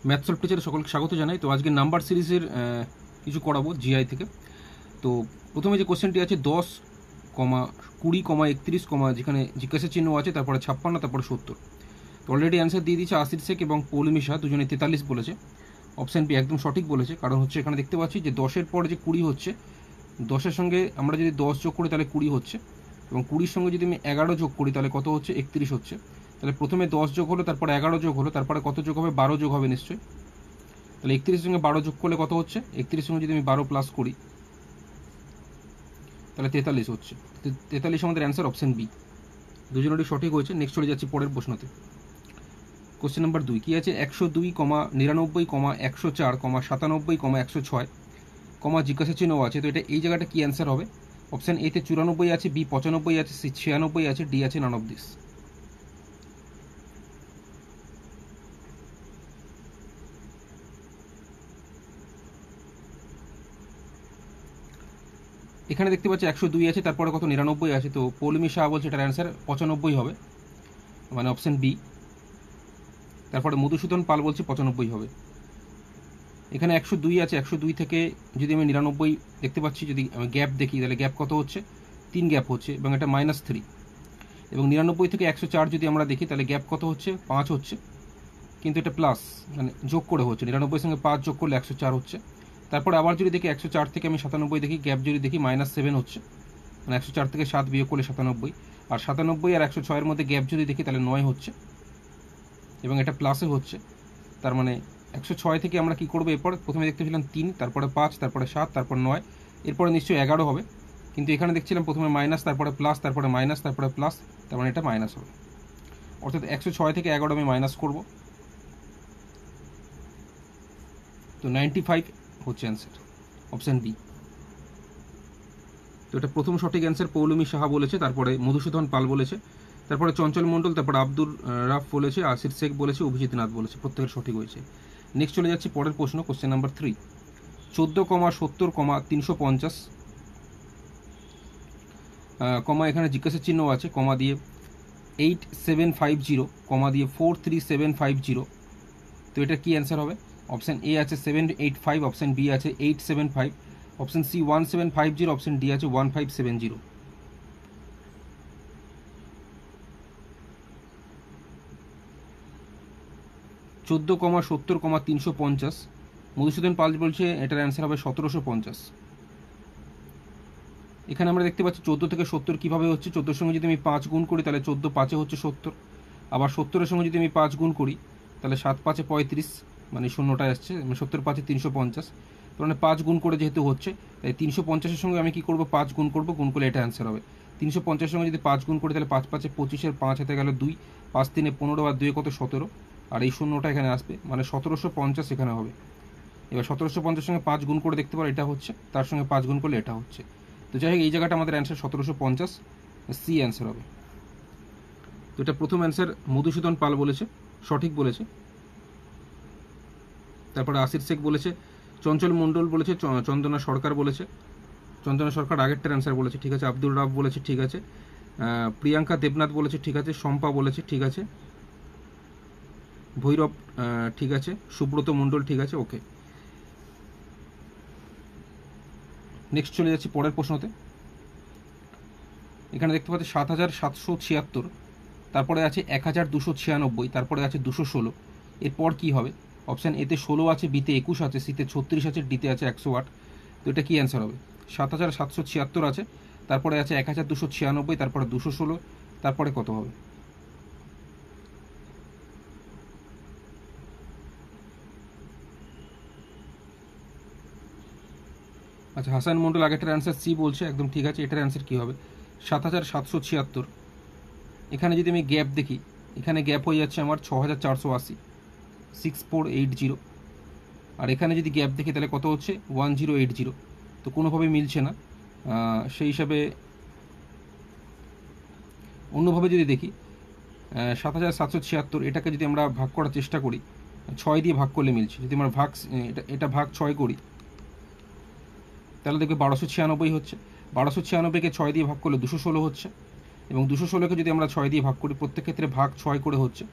Math solve টিচারে সকলকে স্বাগত জানাই। তো আজকে নাম্বার সিরিজের কিছু করাবো জিআই থেকে। তো প্রথমে যে কোশ্চেনটি আছে 10, 20, 31, যেখানে জিজ্ঞাসা চিহ্ন আছে, তারপরে 56, তারপরে 70। তো অলরেডি অ্যান্সার দিয়ে দিয়েছে আসির শেখ এবং পৌলমিশা, দুজনে 43 বলেছে। অপশান বি একদম সঠিক বলেছে, কারণ হচ্ছে এখানে দেখতে পাচ্ছি যে 10-এর পরে যে 20 হচ্ছে, 10-এর সঙ্গে আমরা যদি 10 যোগ করি তাহলে 20 হচ্ছে, এবং 20-র সঙ্গে যদি আমি 11 যোগ করি তাহলে কত হচ্ছে, 31 হচ্ছে। তাহলে প্রথমে 10 যোগ হলো, তারপরে 11 যোগ হলো, তারপরে কত যোগ হবে, 12 যোগ হবে নিশ্চয়ই। তাহলে 31-এর সঙ্গে 12 যোগ করলে কত হচ্ছে, 31-এর সঙ্গে যদি আমি 12 প্লাস করি তাহলে 43 হচ্ছে। 43 আমাদের অ্যান্সার অপশন বি, দুজনেরই সঠিক হয়েছে। নেক্সট চলে যাচ্ছি পরের প্রশ্নতে। কোশ্চেন নাম্বার 2 কি আছে, 102, 99, 104, 97, 106, জিজ্ঞাসা চিহ্ন আছে। তো এটা এই জায়গাটা কি অ্যান্সার হবে? অপশন এতে 94 আছে, বি 95 আছে, সি 96 আছে, ডি আছে নান অফ দিস। এখানে দেখতে পাচ্ছি 102 আছে, তারপরে কত 99 আছে। তো পৌলমি শাহ বলছে এটার অ্যান্সার 95 হবে, মানে অপশন বি। তারপরে মধুসূদন পাল বলছে 95 হবে। এখানে 102 আছে, 102 থেকে যদি আমি 99 দেখতে পাচ্ছি, যদি আমি গ্যাপ দেখি তাহলে গ্যাপ কত হচ্ছে, 3 গ্যাপ হচ্ছে, এবং এটা -3। এবং 99 থেকে 104 যদি আমরা দেখি তাহলে গ্যাপ কত হচ্ছে, 5 হচ্ছে, কিন্তু এটা প্লাস, মানে যোগ করে হচ্ছে। 99-এর সঙ্গে 5 যোগ করলে 104 হচ্ছে। তারপরে আবার যদি দেখি 104 থেকে আমি 97 দেখি, গ্যাপ যদি দেখি -7 হচ্ছে, মানে 104 থেকে 7 বিয়োগ করলে 97। আর 97 আর 106-এর মধ্যে গ্যাপ যদি দেখি তাহলে 9 হচ্ছে, এবং এটা প্লাসে হচ্ছে। তার মানে 106 থেকে আমরা কি করবো, এরপর প্রথমে দেখতে পেলাম 3, তারপরে 5, তারপরে 7, তারপর 9, এরপরে নিশ্চয়ই 11 হবে। কিন্তু এখানে দেখছিলাম প্রথমে মাইনাস, তারপরে প্লাস, তারপরে মাইনাস, তারপরে প্লাস, তার মানে এটা মাইনাস হবে। অর্থাৎ 106 থেকে 11 আমি মাইনাস করব, তো 95 হচ্ছে অ্যান্সার, অপশান বি। তো এটা প্রথম সঠিক অ্যান্সার পৌলমি সাহা বলেছে, তারপরে মধুসূদন পাল বলেছে, তারপরে চঞ্চল মণ্ডল, তারপরে আব্দুর রাফ বলেছে, আসির শেখ বলেছে, অভিজিৎ নাথ বলেছে। প্রত্যেকের সঠিক হয়েছে। নেক্সট চলে যাচ্ছে পরের প্রশ্ন, কোশ্চেন নাম্বার 3। 14, 70, 350, এখানে জিজ্ঞাসা চিহ্ন আছে, কমা দিয়ে 8750, দিয়ে 43750। তো এটা কি অ্যান্সার হবে? অপশান এ আছে 785, অপশান বি আছে 875, অপশান সি 1750, অপশান ডি আছে 1570। 14, 70, 350, মধুসূদন পাল বলছে এটার অ্যান্সার হবে 1750। এখানে আমরা দেখতে পাচ্ছি 14 থেকে 70 কীভাবে হচ্ছে। 14-এর সঙ্গে যদি আমি 5 গুণ করি তাহলে 14 5-এ হচ্ছে 70। আবার 70-এর সঙ্গে যদি আমি 5 গুণ করি তাহলে 7 5-এ 35, মানে শূন্যটায় আসছে, 70 5-এ 350। মানে 5 গুণ করে যেহেতু হচ্ছে, তাই 350-এর সঙ্গে আমি কি করব, 5 গুণ করব, গুণ করলে এটা অ্যান্সার হবে। 350-এর সঙ্গে যদি 5 গুণ করি তাহলে 5 5-এ 25, 5 হাতে গেল 2, 5 3-এ 15, আর 2 কত 17, আর এই শূন্যটা এখানে আসবে, মানে 1750 এখানে হবে। এবার 1750-এর সঙ্গে 5 গুণ করে দেখতে পারো, এটা হচ্ছে, তার সঙ্গে 5 গুণ করলে এটা হচ্ছে। তো যাই হোক, এই জায়গাটা আমাদের অ্যান্সার 1750, সি অ্যান্সার হবে। তো এটা প্রথম অ্যান্সার মধুসূদন পাল বলেছে, সঠিক বলেছে। তারপরে আসির শেখ বলেছে, চঞ্চল মণ্ডল বলেছে, চন্দনা সরকার বলেছে, চন্দনা সরকার আগেরটার অ্যান্সার বলেছে, ঠিক আছে। আব্দুল রাফ বলেছে, ঠিক আছে। প্রিয়াঙ্কা দেবনাথ বলেছে, ঠিক আছে। শম্পা বলেছে, ঠিক আছে। ভৈরব, ঠিক আছে। সুব্রত মণ্ডল, ঠিক আছে, ওকে। নেক্সট চলে যাচ্ছি পরের প্রশ্নতে। এখানে দেখতে পাচ্ছি 7776, তারপরে আছে 1296, তারপরে আছে 216। এরপর কি হবে? অপশান এতে 16 আছে, বিতে 21 আছে, সিতে 36 আছে, ডিতে আছে 108। তো এটা কি অ্যান্সার হবে? 7776 আছে, তারপরে আছে 1296, তারপরে 216, তারপরে কত হবে? আচ্ছা, হাসান মন্ডল আগেরটার অ্যান্সার সি বলছে, একদম ঠিক আছে। এটার অ্যান্সার কী হবে? 7776। এখানে যদি আমি গ্যাপ দেখি, এখানে গ্যাপ হয়ে যাচ্ছে আমার 6480, 6480। আর এখানে যদি গ্যাপ দেখি তাহলে কত হচ্ছে, 1080। তো কোনোভাবে মিলছে না। সেই হিসাবে অন্যভাবে যদি দেখি, 7776, এটাকে যদি আমরা ভাগ করার চেষ্টা করি, 6 দিয়ে ভাগ করলে মিলছে। যদি আমরা এটা ভাগ 6 করি তাহলে দেখবে 1296 হচ্ছে। 1296-কে 6 দিয়ে ভাগ করলে 216 হচ্ছে, এবং 216-কে যদি আমরা 6 দিয়ে ভাগ করি, প্রত্যেক ক্ষেত্রে ভাগ 6 করে হচ্ছে।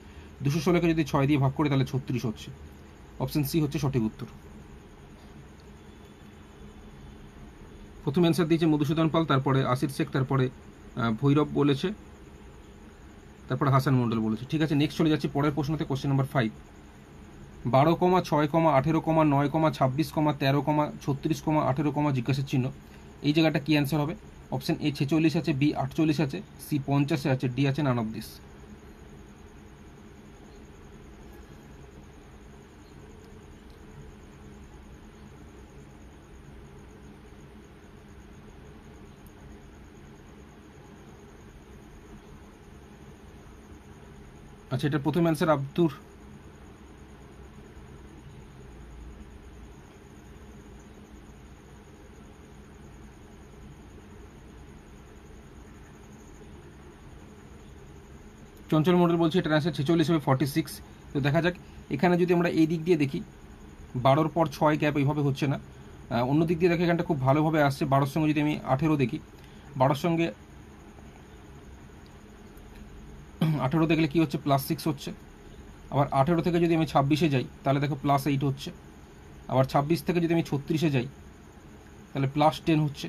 216-কে যদি 6 দিয়ে ভাগ করি তাহলে 36 হচ্ছে। অপশন সি হচ্ছে সঠিক উত্তর। প্রথম অ্যান্সার দিয়েছে মধুসূদন পাল, তারপরে আসির শেখ, তারপরে ভৈরব বলেছে, তারপরে হাসান মন্ডল বলেছে। ঠিক আছে, নেক্সট চলে যাচ্ছি পরের প্রশ্নতে। কোশ্চেন নাম্বার 5, 12, 6, 18, 9, 26, 13, 36, 18, জিজ্ঞাসার চিহ্ন। এই জায়গাটা কি অ্যান্সার হবে? অপশন এ 46 আছে, বি 48 আছে, সি 50 আছে, ডি আছে নান অফ দিস। আচ্ছা, এটা প্রথম অ্যান্সার আব্দুর চঞ্চল মন্ডল বলছে এটার অ্যান্সার 46 হবে 46। তো দেখা যাক, এখানে যদি আমরা এই দিক দিয়ে দেখি 12-র পর 6 গ্যাপ এইভাবে হচ্ছে না, অন্য দিক দিয়ে দেখে এখানটা খুব ভালোভাবে আসছে। 12-র সঙ্গে যদি আমি 18 দেখি, 12-র সঙ্গে 18 দেখলে কি হচ্ছে, +6 হচ্ছে। আবার 18 থেকে যদি আমি 26-এ যাই তাহলে দেখো +8 হচ্ছে। আবার 26 থেকে যদি আমি 36-এ যাই তাহলে +10 হচ্ছে।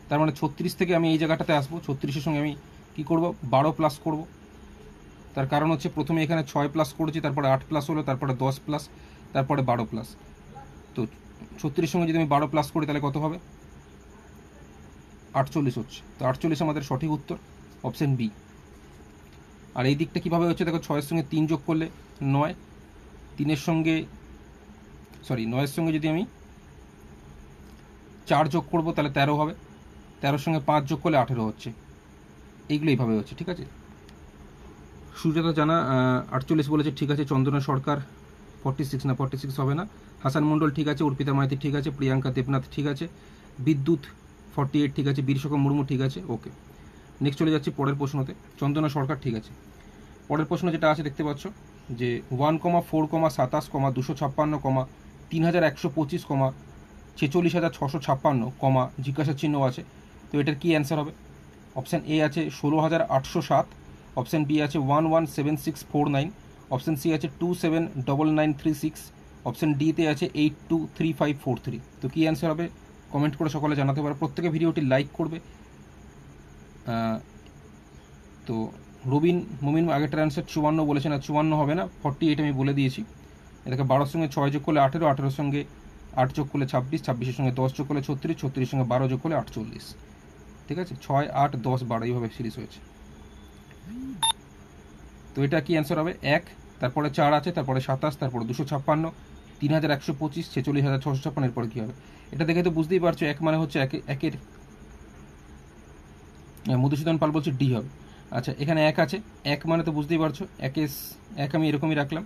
তার মানে 36 থেকে আমি এই জায়গাটাতে আসবো, 36-এর সঙ্গে আমি কি করব, 12 প্লাস করব। তার কারণ হচ্ছে প্রথমে এখানে 6 প্লাস করেছি, তারপরে 8 প্লাস হলো, তারপরে 10 প্লাস, তারপরে 12 প্লাস। তো 36-এর সঙ্গে যদি আমি 12 প্লাস করি তাহলে কত হবে, 48 হচ্ছে। তো 48 আমাদের সঠিক উত্তর, অপশন বি। আর এই দিকটা কীভাবে হচ্ছে দেখো, 6-এর সঙ্গে 3 যোগ করলে 9, 9-এর সঙ্গে যদি আমি 4 যোগ করবো তাহলে 13 হবে, 13-র সঙ্গে 5 যোগ করলে 18 হচ্ছে। এইগুলো এইভাবে হচ্ছে। ঠিক আছে, সুজাতা জানা 48 বলেছে, ঠিক আছে। চন্দনা সরকার 46 না, 46 হবে না। হাসান মন্ডল ঠিক আছে, অর্পিতা মাইতি ঠিক আছে, প্রিয়াঙ্কা দেবনাথ ঠিক আছে, বিদ্যুৎ 48 ঠিক আছে, বীরসখা মুর্মু ঠিক আছে। ওকে, নেক্সট চলে যাচ্ছি পরের প্রশ্নতে। চন্দনা সরকার ঠিক আছে। পরের প্রশ্ন যেটা আছে দেখতে পাচ্ছ যে 1, 4, 27, 256, 3125, 46,656, জিজ্ঞাসার চিহ্ন আছে। তো এটার কি অ্যান্সার হবে? অপশান এ আছে 16,807, অপশান বি আছে 117649, অপশান সি আছে 279936, অপশান ডিতে আছে 823543। তো কি অ্যান্সার হবে কমেন্ট করে সকলে জানাতে পারে। প্রত্যেকে ভিডিওটি লাইক করবে। তো রবিন মুমিন আগেরটার অ্যান্সার 54 বলেছেন, আর 54 হবে না, 48 আমি বলে দিয়েছি। এটাকে 12-র সঙ্গে 6 যোগ করলে 18, 18-র সঙ্গে 8 যোগ করলে 26, 26-এর সঙ্গে 10 যোগ করলে 36, 36-এর সঙ্গে 12 যোগ করলে 48। ঠিক আছে, 6, 8, 10, 12 এইভাবে সিরিজ হয়েছে। তো এটা কি অ্যান্সার হবে? 1, তারপরে 4 আছে, তারপরে 27, তারপরে 256, 3125, 46,656, এরপরে কী হবে? এটা দেখে তো বুঝতেই পারছো 1 মানে হচ্ছে একের মধুসূদন পাল বলছে ডি হবে। আচ্ছা, এখানে 1 আছে, 1 মানে তো বুঝতেই পারছো 1 আমি এরকমই রাখলাম।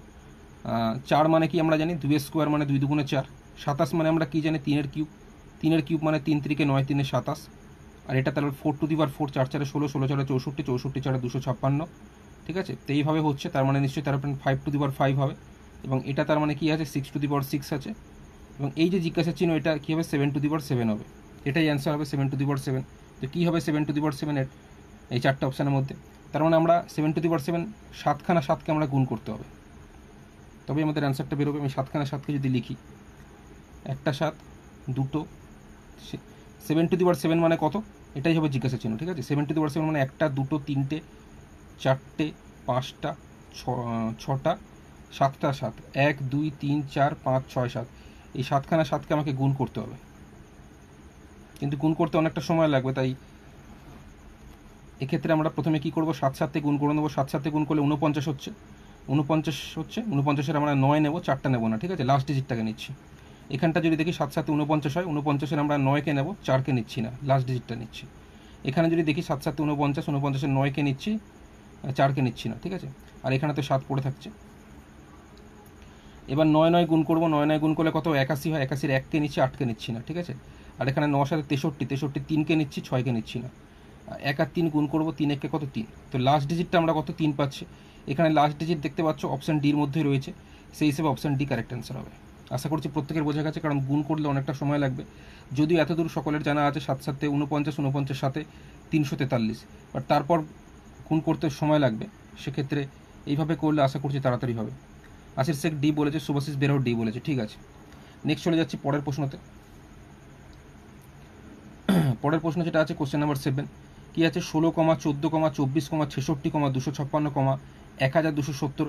4 মানে কি আমরা জানি, 2 স্কোয়ার মানে 2 দুগুণে 4। 27 মানে আমরা কি জানি, 3-এর কিউব। 3-এর কিউব মানে 3 3-কে 9, 3-এ 27। আর এটা তাহলে 4 টু দি পাওয়ার 4, 4 4-এ 16, 16 4-এ 64, 64 4-এ 256। ঠিক আছে, তো এইভাবে হচ্ছে। তার মানে নিশ্চয়ই তার 5 টু দি পাওয়ার 5 হবে। এবং এটা তার মানে কি আছে, 6 টু দি পাওয়ার 6 আছে। এবং এই যে জিজ্ঞাসার চিহ্ন, এটা কী হবে, 7 টু দি পাওয়ার 7 হবে। এটাই অ্যান্সার হবে, 7 টু দি পাওয়ার 7। তো কী হবে 7 টু দি পাওয়ার 7 এর এই 4টে অপশানের মধ্যে? তার মানে আমরা 7 টু দি পাওয়ার 7 7খানা 7কে আমরা গুণ করতে হবে, তবে আমাদের অ্যান্সারটা বেরোবে। আমি 7খানা 7কে যদি লিখি, 1টা 7, 2টো, 7 টু দি পাওয়ার 7 মানে কত, এটাই হবে জিজ্ঞাসা চিহ্ন। ঠিক আছে, 7 টু দি পাওয়ার 7 মানে 1টা 2টো 3টে 4টে 5টা 6টা 7টা 7, 1 2 3 4 5 6 7, এই 7খানা 7কে আমাকে গুণ করতে হবে। কিন্তু গুণ করতে অনেকটা সময় লাগবে, তাই এক্ষেত্রে আমরা প্রথমে কী করবো, 7 7-তে গুণ করে নেবো। 7 7-তে গুণ করলে 49 হচ্ছে, 49-এর আমরা 9 নেবো, 4টা নেবো না। ঠিক আছে, লাস্ট ডিজিটটাকে নিচ্ছি। এখানটা যদি দেখি 7 7-এ 49 হয়, 49-এর আমরা 9কে নেবো, 4কে নিচ্ছি না, লাস্ট ডিজিটটা নিচ্ছি। এখানে যদি দেখি 7 7-এ 49, 49-এর 9কে নিচ্ছি, 4কে নিচ্ছি না। ঠিক আছে, আর এখানে তো 7 পড়ে থাকছে। এবার 9 9 গুণ করবো, 9 9 গুণ করলে কত, 81 হয়, 81-এর 1কে নিচ্ছি, 8কে নিচ্ছি না। ঠিক আছে, আর এখানে 9 7 63, 63 3কে নিচ্ছি, 6কে নিচ্ছি না। 1 আর 3 গুণ করবো, 3 1-কে কত, 3। তো লাস্ট ডিজিটটা আমরা কত, 3 পাচ্ছি। এখানে লাস্ট ডিজিট দেখতে পাচ্ছ অপশান ডির মধ্যেই রয়েছে, সেই হিসেবে অপশান ডি কারেক্ট অ্যান্সার হবে। আশা করছি প্রত্যেকের বোঝা গেছে, কারণ গুণ করলে অনেকটা সময় লাগবে। যদিও এতদূর সকলের জানা আছে 7 7-এ 49, 49 7-এ 343, বাট তারপর গুণ করতে সময় লাগবে। সেক্ষেত্রে এইভাবে করলে আশা করছি তাড়াতাড়ি হবে। আসির শেখ ডি বলেছে, শুভাশিস বেরাও ডি বলেছে। ঠিক আছে, নেক্সট চলে যাচ্ছি পরের প্রশ্নতে। পরের প্রশ্ন যেটা আছে কোশ্চেন নাম্বার 7, কি আছে 16, 14, 24, 66, 256, 1270,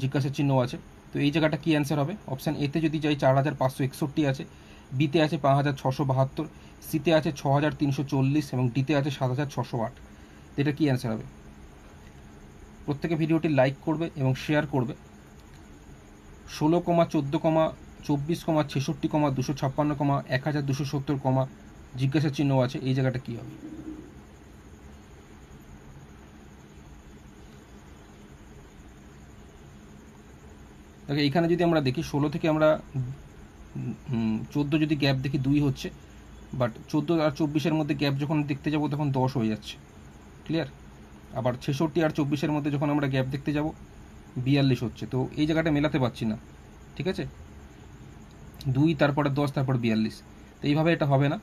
জিজ্ঞাসা চিহ্ন আছে। তো এই জায়গাটা কি অ্যান্সার হবে? অপশান এতে যদি যাই 4561 আছে, বিতে আছে 5672, সিতে আছে 6340 এবং ডিতে আছে 7608। এটা কি অ্যান্সার হবে? প্রত্যেকে ভিডিওটি লাইক করবে এবং শেয়ার করবে। 16, 14, 24, 66, 256, 1270, জিজ্ঞাসা চিহ্ন আছে, এই জায়গাটা কি হবে? দেখো এইখানে যদি আমরা দেখি 16 থেকে আমরা 14 যদি গ্যাপ দেখি 2 হচ্ছে, বাট 14 আর 24-এর মধ্যে গ্যাপ যখন দেখতে যাব তখন 10 হয়ে যাচ্ছে। ক্লিয়ার? আবার 66 আর 24-এর মধ্যে যখন আমরা গ্যাপ দেখতে যাব 42 হচ্ছে। তো এই জায়গাটা মেলাতে পারছি না। ঠিক আছে, 2 তারপরে 10 তারপর 42, তো এইভাবে এটা হবে না।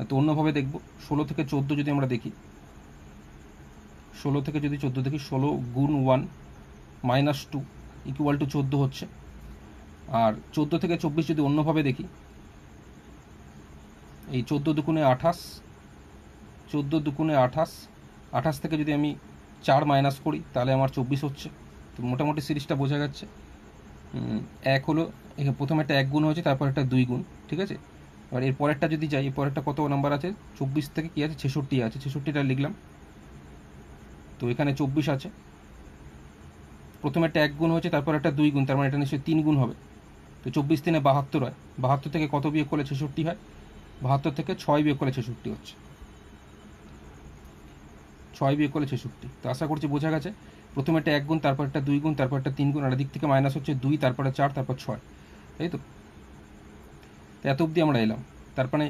তো অন্যভাবে দেখব। 16 থেকে 14 যদি আমরা দেখি, 16 থেকে যদি 14 দেখি, 16 গুণ 1 মাইনাস 2 ইকুয়াল টু 14 হচ্ছে। আর 14 থেকে 24 যদি অন্যভাবে দেখি, এই 14 দুগুণে 28, 14 দুগুণে 28, 28 থেকে যদি আমি 4 মাইনাস করি তাহলে আমার 24 হচ্ছে। তো মোটামুটি সিরিজটা বোঝা যাচ্ছে। এক হলো, এখানে প্রথমে একটা 1 গুণ হয়েছে, তারপর একটা 2 গুণ। ঠিক আছে, এবার এর পরেরটা যদি যাই, এর পরেরটা কত নাম্বার আছে? 24 থেকে কি আছে? 66 আছে, 66টা লিখলাম। তো এখানে 24 আছে, প্রথমে একটা 1 গুণ হয়েছে, তারপর একটা 2 গুণ, তার মানে এটা নিশ্চয়ই 3 গুণ হবে। তো 24 3 72 হয়, 72 থেকে কত বিয়োগ করলে 66 হয়? 72 থেকে 6 বিয়োগ করলে 66 হচ্ছে, 6 বিয়োগ করলে 66। তো আশা করছি বোঝা গেছে। প্রথমে একটা 1 গুণ, তারপর একটা 2 গুণ, তারপর একটা 3 গুণ, আর দিক থেকে মাইনাস হচ্ছে 2, তারপরে 4, তারপর 6, তাই তো? এত অবধি আমরা এলাম। তার মানে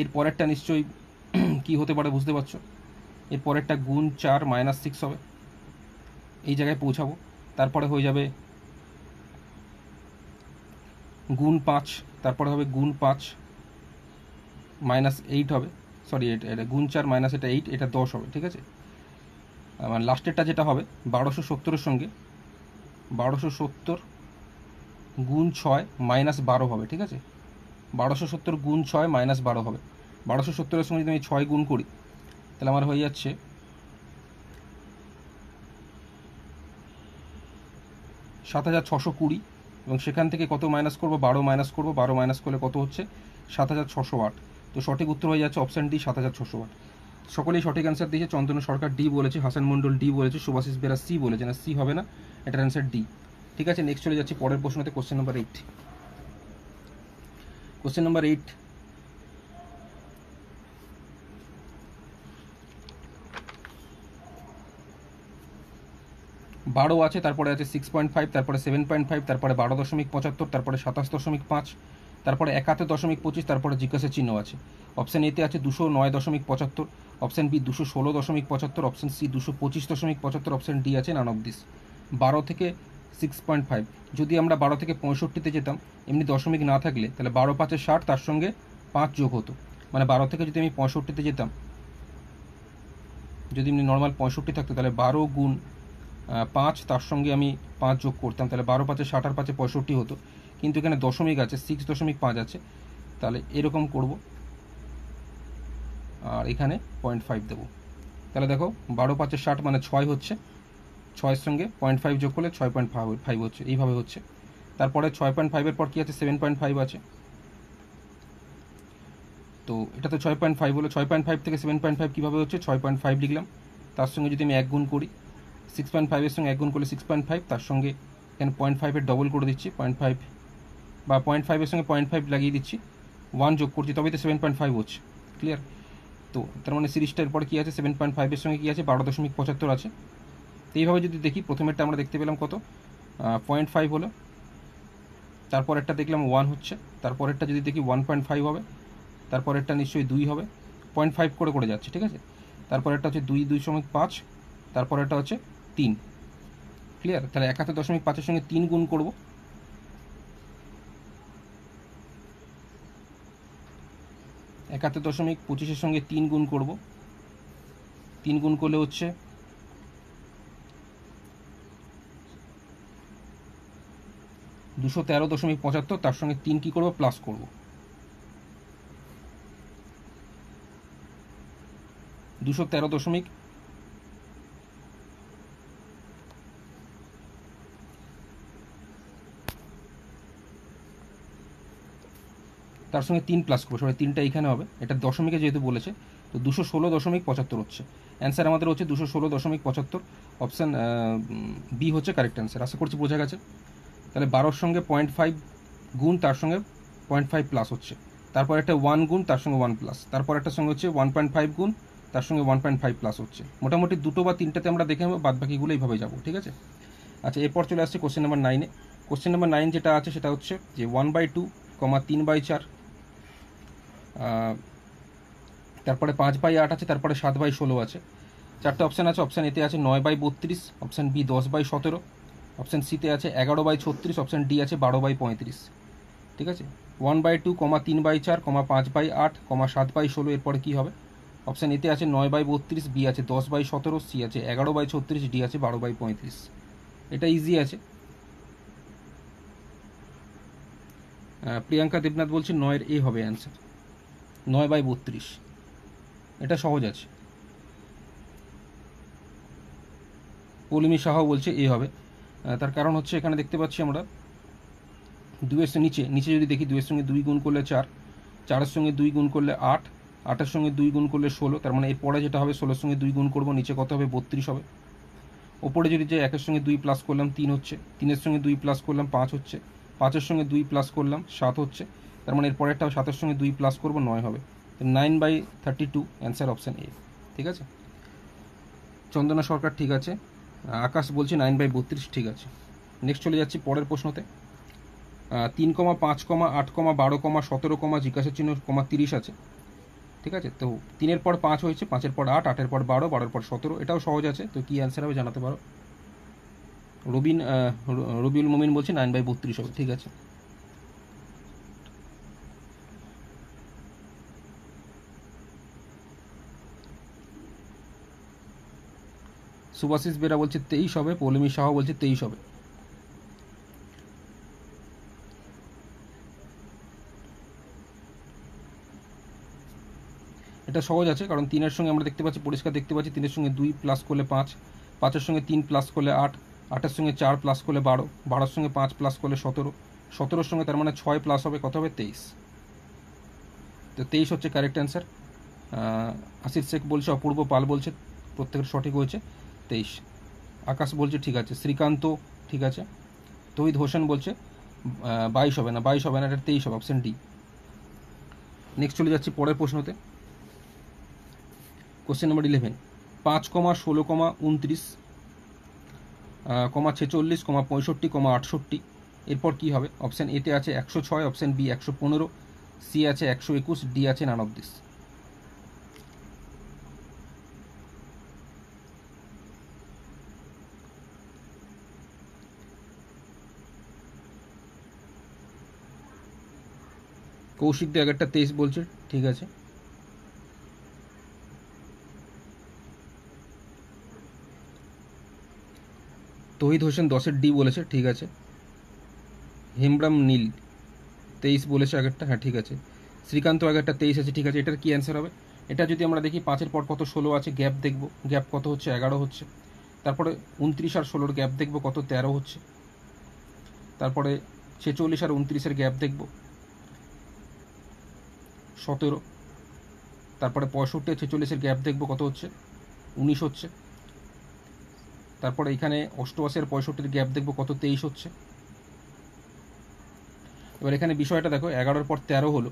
এর পরেরটা নিশ্চয়ই কি হতে পারে বুঝতে পারছো? এর পরেরটা গুণ 4 মাইনাস 6 হবে, এই জায়গায় পৌঁছাবো। তারপরে হয়ে যাবে গুণ 5, তারপরে হবে গুণ 5 মাইনাস 8 হবে, সরি এটা গুণ 4 মাইনাস এটা 8, এটা 10 হবে। ঠিক আছে, মানে লাস্টেরটা যেটা হবে 1270-এর সঙ্গে 1270 গুণ 6 মাইনাস 12 হবে। ঠিক আছে, 1270 গুণ 6 মাইনাস 12 হবে। 1270-এর সঙ্গে যদি আমি 6 গুণ করি তাহলে আমার হয়ে যাচ্ছে 7620, এবং সেখান থেকে কত মাইনাস করবো? 12 মাইনাস করবো, 12 মাইনাস করলে কত হচ্ছে? 7608। তো সঠিক উত্তর হয়ে যাচ্ছে অপশান ডি, 7608। সকলেই সঠিক অ্যান্সার দিয়েছে। চন্দন সরকার ডি বলেছে, হাসান মণ্ডল ডি বলেছে, শুভাশিস বেরা সি বলেছে। না, সি হবে না, এটার অ্যান্সার ডি। ঠিক আছে, নেক্সট চলে যাচ্ছি পরের প্রশ্নতে, কোশ্চেন নাম্বার 8। কোশ্চেন নাম্বার 8, বারো আছে, তারপরে আছে 6.5, তারপরে 7.5, তারপরে 12.75, তারপরে 27.5, তারপরে 71.25, তারপরে জিজ্ঞাসা চিহ্ন আছে। অপশান এতে আছে 209.75, option B 216.75, option C 225.75, option D আছে নান অফ দিস। 12 থেকে 6.5, যদি আমরা 12 থেকে 65-তে যেতাম, এমনি দশমিক না থাকলে, তাহলে 12 5 60, তার সঙ্গে 5 যোগ হতো। মানে 12 থেকে যদি আমি 65-তে যেতাম, যদি এমনি নর্মাল 65 থাকতো, তাহলে 12 গুণ 5, তার সঙ্গে আমি 5 যোগ করতাম, তাহলে 12 5 60 আর 5 65 হতো। কিন্তু এখানে দশমিক আছে, 6.5 আছে, তাহলে এরকম করব, আর এখানে 0.5 দেবো। তাহলে দেখো 12 5 60 মানে 6 হচ্ছে, 6-এর সঙ্গে 0.5 যোগ করলে 6.5 হচ্ছে, এইভাবে হচ্ছে। তারপরে 6.5-এর পর কী আছে? 7.5 আছে। তো এটা তো 6.5 হলো, 6.5 থেকে 7.5 কীভাবে হচ্ছে? 6.5 লিখলাম, তার সঙ্গে যদি আমি 1 গুণ করি, 6.5-এর সঙ্গে 1 গুণ করলে 6.5, তার সঙ্গে এখানে 0.5-এর ডবল করে দিচ্ছি, 0.5 বা 0.5-এর সঙ্গে 0.5 লাগিয়ে দিচ্ছি, 1 যোগ করছি, তবেই তো 7.5 হচ্ছে। ক্লিয়ার? তো তার মানে সিরিজটার পরে কী আছে? 7.5-এর সঙ্গে কী আছে? 12.75 আছে। তো এইভাবে যদি দেখি, প্রথমেরটা আমরা দেখতে পেলাম কত? 0.5 হলো, তারপরেরটা দেখলাম 1 হচ্ছে, তারপরেরটা যদি দেখি 1.5 হবে, তারপরেরটা নিশ্চয়ই 2 হবে, 0.5 করে করে যাচ্ছে। ঠিক আছে, তারপরেরটা হচ্ছে 2.5, তারপরেরটা হচ্ছে 3। ক্লিয়ার? তাহলে 71.5-এর সঙ্গে 3 গুণ করব, 71.25-এর সঙ্গে 3 গুণ করব, 3 গুণ করলে হচ্ছে 213.75, তার সঙ্গে 3 কি করব, প্লাস করব। 213 তার সঙ্গে 3 প্লাস করবো, সবাই 3টা এখানে হবে, এটা দশমিকে যেহেতু বলেছে, তো 216.75 হচ্ছে অ্যান্সার আমাদের, হচ্ছে 216.75। অপশান বি হচ্ছে কারেক্ট অ্যান্সার। আশা করছি বোঝা গেছে। তাহলে 12 সঙ্গে 0.5 গুণ, তার সঙ্গে 0.5 প্লাস হচ্ছে, তারপর একটা 1 গুণ, তার সঙ্গে 1 প্লাস, তারপর একটা সঙ্গে হচ্ছে 1.5 গুণ, তার সঙ্গে 1.5 প্লাস হচ্ছে। মোটামুটি 2টো বা 3টাতে আমরা দেখে নেবো, বাদ বাকিগুলো এইভাবে যাবো, ঠিক আছে। আচ্ছা, এরপর চলে আসছে কোশ্চেন নাম্বার 9-এ। কোশ্চেন নাম্বার 9 যেটা আছে সেটা হচ্ছে যে 1/2, 3/4, তারপরে 5/8 আছে, তারপরে 7/16 আছে। 4টে অপশান আছে। অপশান এতে আছে 9/32, অপশান বি 10/17, অপশান সিতে আছে 11/36, অপশান ডি আছে 12/35, ঠিক আছে। 1/2, 3/4, 5/8, 7/16, এরপরে কী হবে? অপশান এতে আছে 9/32, বি আছে 10/17, সি আছে 11/36, ডি আছে 12/35। এটা ইজি আছে। প্রিয়াঙ্কা দেবনাথ বলছে 9-এর এ হবে অ্যান্সার, 9/32। এটা সহজ আছে। পৌলমী সাহা বলছে এ হবে। তার কারণ হচ্ছে এখানে দেখতে পাচ্ছি আমরা 2-এর নিচে যদি দেখি, 2-এর সঙ্গে 2 গুণ করলে 4, 4-এর সঙ্গে 2 গুণ করলে 8, 8-এর সঙ্গে 2 গুণ করলে 16, তার মানে এরপরে যেটা হবে 16-এর সঙ্গে 2 গুণ করবো, নিচে কত হবে, 32 হবে। ওপরে যদি যে 1-এর সঙ্গে 2 প্লাস করলাম 3 হচ্ছে, 3-এর সঙ্গে 2 প্লাস করলাম 5 হচ্ছে, 5-এর সঙ্গে 2 প্লাস করলাম 7 হচ্ছে, তার মানে এরপরেরটা 7-এর সঙ্গে 2 প্লাস করবো 9 হবে। 9/32 অ্যান্সার অপশান এ, ঠিক আছে। চন্দনা সরকার ঠিক আছে। আকাশ বলছে 9/32 ঠিক আছে। নেক্সট চলে যাচ্ছি পরের প্রশ্নতে। 3, 5, 8, 12, 17, জিজ্ঞাসা চিহ্ন, 30 আছে, ঠিক আছে। তো 3-এর পর 5 হয়েছে, 5-এর পর 8, 8-এর পর 12, 12-এর পর 17, এটাও সহজ আছে। তো কী অ্যান্সার হবে জানাতে পারো? রবিউল মুমিন বলছে 9/32 হবে, ঠিক আছে। সুভাশিস বেরা বলছে 23 হবে, পৌলমী সাহা বলছে 23 হবে। এটা সহজ আছে, কারণ 3-এর সঙ্গে আমরা দেখতে পাচ্ছি, পরিষ্কার দেখতে পাচ্ছি, 3-এর সঙ্গে 2 প্লাস করলে 5, 5-এর সঙ্গে 3 প্লাস করলে 8, 8-এর সঙ্গে 4 প্লাস করলে 12, 12-এর সঙ্গে 5 প্লাস করলে 17, 17-এর সঙ্গে তার মানে 6 প্লাস হবে, কত হবে, 23। তো 23 হচ্ছে কারেক্ট অ্যান্সার। আসির শেখ বলছে, অপূর্ব পাল বলছে প্রত্যেকের সঠিক হয়েছে 23। আকাশ বলছে ঠিক আছে, শ্রীকান্ত ঠিক আছে, তহিদ হোসেন বলছে 22 হবে না, 22 হবে না, এটা 23 হবে, অপশান ডি। নেক্সট চলে যাচ্ছি পরের প্রশ্নতে। কোশ্চেন নাম্বার 11, 5, 16, 29, 46, 65, 68, এরপর কী হবে? অপশান এতে আছে 106, অপশান বি 115, সি আছে 121, ডি আছে 29। কৌশিক দে আগেরটা 23 বলছে, ঠিক আছে। তহিদ হোসেন 10-এর ডি বলেছে, ঠিক আছে। হেমব্রাম নীল 23 বলেছে আগেরটা, হ্যাঁ ঠিক আছে। শ্রীকান্ত আগেরটা 23 আছে, ঠিক আছে। এটার কি অ্যান্সার হবে? এটা যদি আমরা দেখি, 5-এর পর কত 16 আছে, গ্যাপ দেখব, গ্যাপ কত হচ্ছে, 11 হচ্ছে। তারপরে 29 আর 16-র গ্যাপ দেখব, কত, 13 হচ্ছে। তারপরে 46 আর 29-এর গ্যাপ দেখব, 17। তারপরে 65 আর 46-এর গ্যাপ দেখব, কত হচ্ছে, 19 হচ্ছে। তারপরে এখানে 88 আর 65-এর গ্যাপ দেখব, কত, 23 হচ্ছে। এবার এখানে বিষয়টা দেখো, 11-র পর 13 হলো,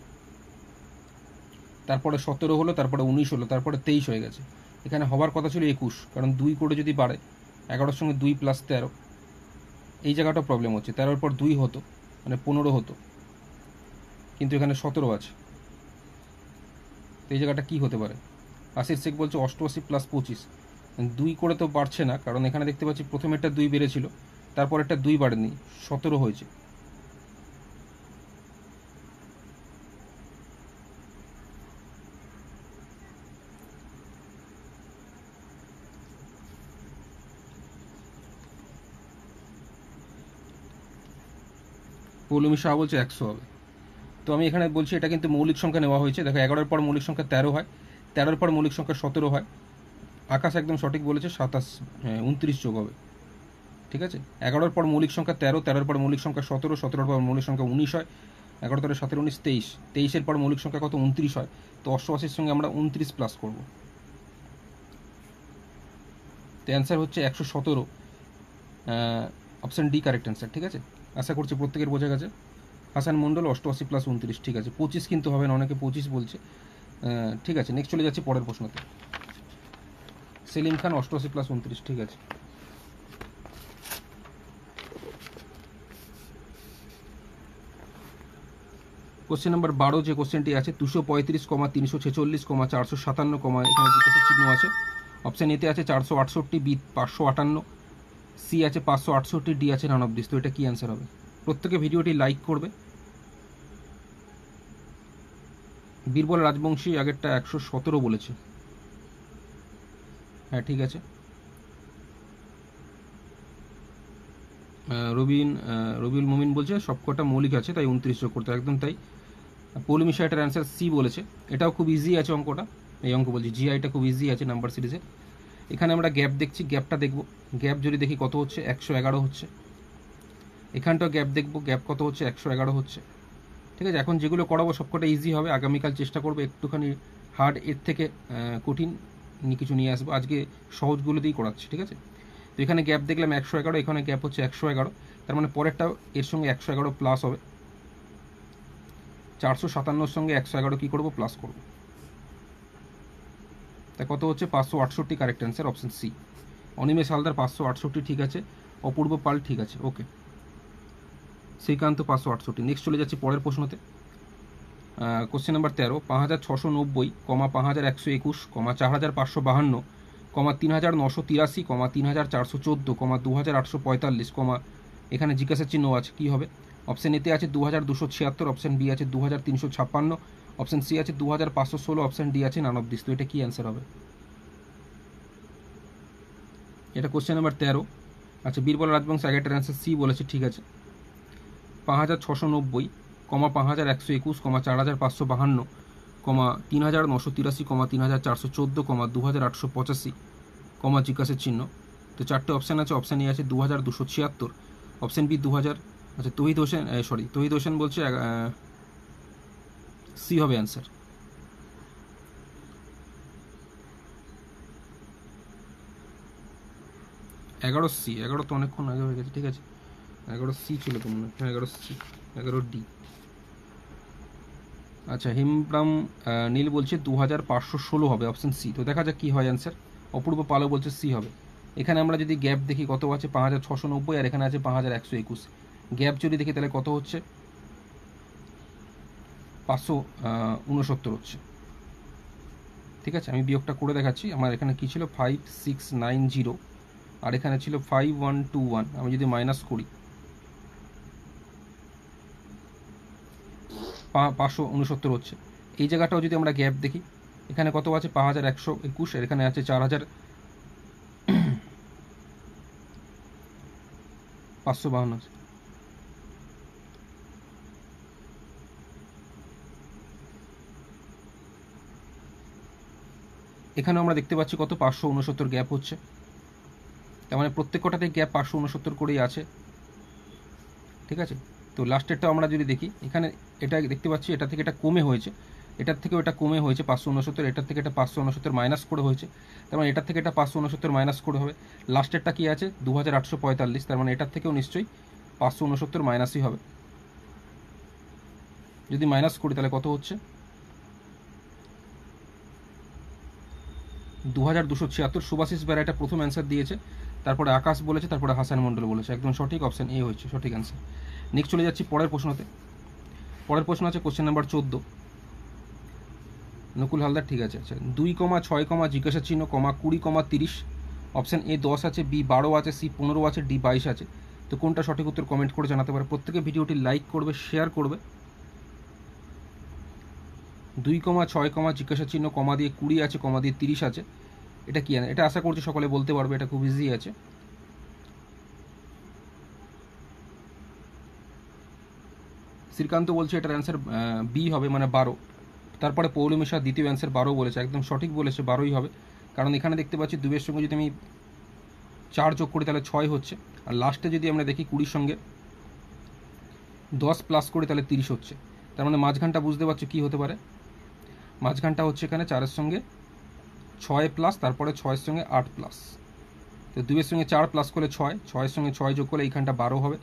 তারপরে 17 হলো, তারপরে 19 হলো, তারপরে 23 হয়ে গেছে। এখানে হবার কথা ছিল 21, কারণ 2 করে যদি বাড়ে, 11-র সঙ্গে 2 প্লাস 13, এই জায়গাটা প্রবলেম হচ্ছে। 13-র পর 2 হতো, মানে 15 হতো, কিন্তু এখানে 17 আছে। তো এই জায়গাটা কী হতে পারে? আসির শেখ বলছে 88 + 25, 2 করে তো বাড়ছে না, কারণ এখানে দেখতে পাচ্ছি প্রথমেরটা 2 বেড়েছিল, তারপরেরটা 2 বাড়েনি, 17 হয়েছে। পৌলমী শাহ বলছে 100 হবে। তো আমি এখানে বলছি এটা কিন্তু মৌলিক সংখ্যা নেওয়া হয়েছে। দেখো 11-এর পর মৌলিক সংখ্যা 13 হয়, 13-এর পর মৌলিক সংখ্যা 17 হয়। আকাশ একদম সঠিক বলেছে, 29 যোগ হবে। ঠিক আছে, 11-এর পর মৌলিক সংখ্যা 13, 13-এর পর মৌলিক সংখ্যা 17, 17-এর পর মৌলিক সংখ্যা 19 হয়, 11 13 17 19 23, 23-এর পর মৌলিক সংখ্যা কত 29 হয়। তো 88-র সঙ্গে আমরা 29 প্লাস করব। তো অ্যান্সার হচ্ছে 117, অপশান ডি কারেক্ট অ্যান্সার। ঠিক আছে, আশা করছি প্রত্যেকের বোঝা গেছে। হাসান মণ্ডল 88 প্লাস 29, ঠিক আছে, 25 কিন্তু হবে না, অনেকে 25 বলছে। ঠিক আছে, নেক্সট চলে যাচ্ছি পরের প্রশ্নতে। সেলিম খান 88 প্লাস 29, ঠিক আছে। কোশ্চেন নাম্বার 12 যে কোশ্চেনটি আছে 235,346,457, এখানে জিজ্ঞাসা চিহ্ন আছে। অপশান এতে আছে 468, বি 558, সি আছে 568, ডি আছে 49। তো এটা কি অ্যান্সার হবে? প্রত্যেকে ভিডিওটি লাইক করবে। বীরবল রাজবংশী আগেরটা 117 বলেছে। হ্যাঁ ঠিক আছে। রবিউল মুমিন বলছে সবকটা মৌলিক আছে তাই 29 যোগ করতে, একদম তাই। পৌলমী শাহ এটার অ্যান্সার সি বলেছে। এটাও খুব ইজি আছে অঙ্কটা, এই অঙ্ক বলছি জিআইটা খুব ইজি আছে নাম্বার সিরিজে। এখানে আমরা গ্যাপ দেখছি, গ্যাপটা দেখব। গ্যাপ যদি দেখি কত হচ্ছে 111 হচ্ছে। এখানটাও গ্যাপ দেখব, গ্যাপ কত হচ্ছে 111 হচ্ছে। ঠিক আছে, এখন যেগুলো করাবো সবকটা ইজি হবে। আগামীকাল চেষ্টা করবো একটুখানি হার্ড, এর থেকে কঠিন কিছু নিয়ে আসবো। আজকে সহজগুলো দিয়েই করাচ্ছি। ঠিক আছে, তো এখানে গ্যাপ দেখলাম 111, এখানে গ্যাপ হচ্ছে 111, তার মানে পরেরটাও এর সঙ্গে 111 প্লাস হবে। 457-র সঙ্গে 111 কী করবো? প্লাস করবো। তা কত হচ্ছে? 568 correct answer, option C. Animesh Haldar 568, ঠিক আছে। অপূর্ব পাল, ঠিক আছে, ওকে। শ্রীকান্ত 568। নেক্সট চলে যাচ্ছি পরের প্রশ্নতে। কোশ্চেন নাম্বার 13, 5690, 5121, 4552, 3983, 3414, 2845, এখানে জিজ্ঞাসা চিহ্ন আছে, কী হবে? অপশান এতে আছে 2276, অপশান বি আছে 2356, অপশান সি আছে 2516, অপশান ডি আছে 49। তো এটা কি অ্যান্সার হবে? এটা কোশ্চেন নাম্বার 13। আচ্ছা, বীরবল রাজবংশ আগেরটার অ্যান্সার সি বলেছে, ঠিক আছে। 5690, 5121, 4552, 3983, 3414, 2814, জিজ্ঞাসার চিহ্ন। তো চারটে অপশান আছে। অপশান এ আছে 2276, অপশান বি 2000, আচ্ছা তহিদ হোসেন বলছে সি হবে অ্যান্সার। এগারো সি, 11 তো অনেকক্ষণ আগে হয়ে গেছে। ঠিক আছে, 11 সি ছিল তো মনে হয়, 11 সি, 11 ডি। আচ্ছা, হিমব্রাম নীল বলছে 2516 হবে, অপশান সি। তো দেখা যাক কী হয় অ্যান্সার। অপূর্ব পালও বলছে সি হবে। এখানে আমরা যদি গ্যাপ দেখি কত আছে 5690, আর এখানে আছে 5121। গ্যাপ যদি দেখি তাহলে কত হচ্ছে? 569 হচ্ছে। ঠিক আছে, আমি বিয়োগটা করে দেখাচ্ছি। আমার এখানে কী ছিল? 5690, আর এখানে ছিল 5121। আমি যদি মাইনাস করি 569 হচ্ছে। এই জায়গাটাও যদি আমরা গ্যাপ দেখি, এখানে কত আছে? 5121, আর এখানে আছে 4552 আছে। এখানেও আমরা দেখতে পাচ্ছি কত? 569 গ্যাপ হচ্ছে। তার মানে প্রত্যেকটাতে গ্যাপ 569 করেই আছে। ঠিক আছে, তো লাস্টেরটাও আমরা যদি দেখি, এখানে এটা দেখতে পাচ্ছি এটা থেকে এটা কমে হয়েছে, এটার থেকেও এটা কমে হয়েছে 569, এটার থেকে এটা 569 মাইনাস করে হয়েছে। তার মানে এটার থেকে এটা 569 মাইনাস করে হবে। লাস্টেরটা কি আছে? 2845, তার মানে এটার থেকেও নিশ্চয়ই 569 মাইনাসই হবে। যদি মাইনাস করি তাহলে কত হচ্ছে? 2276। সুভাষিস বেরা এটা প্রথম অ্যান্সার দিয়েছে, তারপরে আকাশ বলেছে, তারপরে হাসান মণ্ডল বলেছে, একদম সঠিক, অপশান এ হয়েছে সঠিক অ্যান্সার। নেক্সট চলে যাচ্ছি পরের প্রশ্নতে। পরের প্রশ্ন আছে কোশ্চেন নাম্বার 14, নকুল হালদার, ঠিক আছে। আচ্ছা, 2,6, জিজ্ঞাসা চিহ্ন, 20, 30, অপশান এ 10 আছে, বি 12 আছে, সি 15 আছে, ডি 22 আছে। তো কোনটা সঠিক উত্তর কমেন্ট করে জানাতে পারে। প্রত্যেকে ভিডিওটি লাইক করবে, শেয়ার করবে। 2,6, জিজ্ঞাসা চিহ্ন, কমা দিয়ে 20 আছে, কমা দিয়ে 30 আছে। এটা কি? এটা আশা করছি সকলে বলতে পারবে, এটা খুব ইজি আছে। শ্রীকান্ত বলছে এটার অ্যান্সার বি হবে, মানে 12। তারপরে পৌলমী শাহ দ্বিতীয় অ্যান্সার 12 বলেছে, একদম সঠিক বলেছে, 12ই হবে। কারণ এখানে দেখতে পাচ্ছি 2 এর সঙ্গে যদি আমি 4 যোগ করি তাহলে 6 হচ্ছে, আর লাস্টে যদি আমরা দেখি 20 সঙ্গে 10 প্লাস করি তাহলে 30 হচ্ছে। তার মানে মাঝখানটা বুঝতে পারছো কী হতে পারে, মাঝখানটা হচ্ছে এখানে 4-এর সঙ্গে 6 প্লাস, তারপরে 6-এর সঙ্গে 8 প্লাস। তো 2 এর সঙ্গে 4 প্লাস করলে 6, 6-এর সঙ্গে 6 যোগ করলে এইখানটা 12 হবে,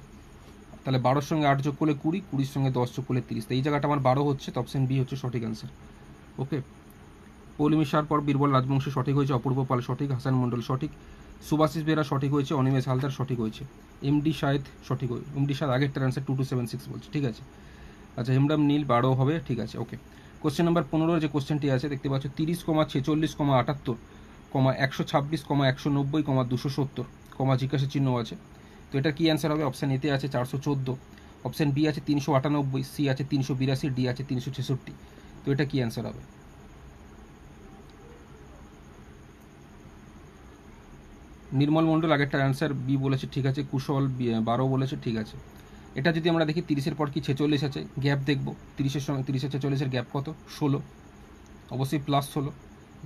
তাহলে 12-এর সঙ্গে 8 যোগ করলে 20, 20-এর সঙ্গে 10 যোগ করলে 30। তো এই জায়গাটা আমার 12 হচ্ছে, তো অপশন বি হচ্ছে সঠিক অ্যান্সার। ওকে, পৌলমী শাহর পর বীরবল রাজবংশী সঠিক হয়েছে, অপূর্ব পাল সঠিক, হাসান মণ্ডল সঠিক, সুভাষিস বেরা সঠিক হয়েছে, অনিমেষ হালদার সঠিক হয়েছে, এমডি শাহেদ সঠিক হয়েছে। এমডি শাহেদ আগেরটার অ্যান্সার 2276 বলছে, ঠিক আছে। আচ্ছা, হেমরাম নীল 12 হবে, ঠিক আছে। ওকে, কোশ্চেন নাম্বার 15 যে কোশ্চেনটি আছে দেখতে পাচ্ছ 30, 46, 78, 126, 190, 270, জিজ্ঞাসা চিহ্ন আছে। তো এটা কি অ্যান্সার হবে? অপশান এতে আছে 414, অপশান বি আছে 398, সি আছে 382, ডি আছে 366। তো এটা কি অ্যান্সার হবে? নির্মল মণ্ডল আগেরটার অ্যান্সার বি বলেছে, ঠিক আছে। কুশল 12 বলেছে, ঠিক আছে। এটা যদি আমরা দেখি 30-এর পর কি 46 আছে, গ্যাপ দেখব। 30-এর সঙ্গে 30 আর 46-এর গ্যাপ কত? 16, অবশ্যই প্লাস 16।